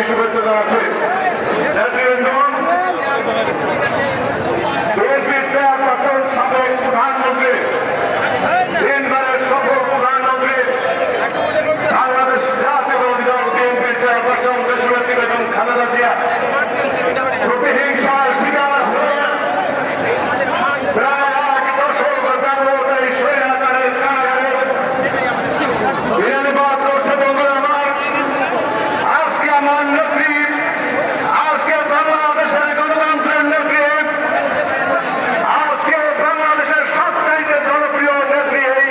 শুভেচ্ছা জানাচ্ছি। সাবেক প্রধানমন্ত্রী, তিনবারের সফল প্রধানমন্ত্রী, বাংলাদেশ জাতীয়তাবাদী দল বিএনপির চেয়ারপারসন দেশনেত্রী বেগম খালেদা জিয়া প্রতিহিংসার শিকার হয়ে প্রায় 1 দশক যাবত এই স্বৈরাচারের কারাগারে বিরানিবাদ করছে। বন্ধুরা আমার, আজকে আমার নেত্রী, আজকে বাংলাদেশের গণতন্ত্রের নেত্রী, আজকে বাংলাদেশের সবচাইতে জনপ্রিয় নেত্রী এই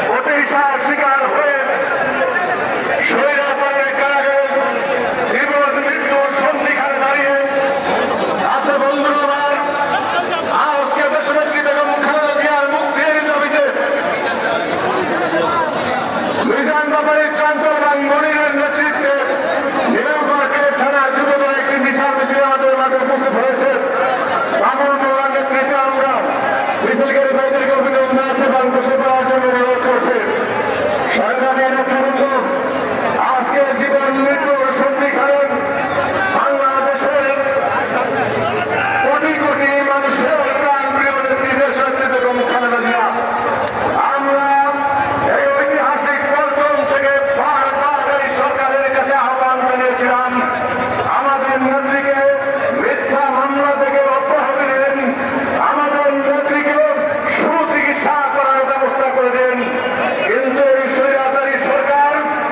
প্রতিহিংসার শিকার হয়ে স্বৈরাচারের কারাগারে জীবন মৃত্যুর সন্ধিখানে দাঁড়িয়ে আছে। বন্ধুরা আমার, আজকে দেশনেত্রী বেগম খালেদা জিয়ার মুক্তির দাবিতে বিধান ব্যাপারী চঞ্চল এবং মনিরের নেতৃত্বে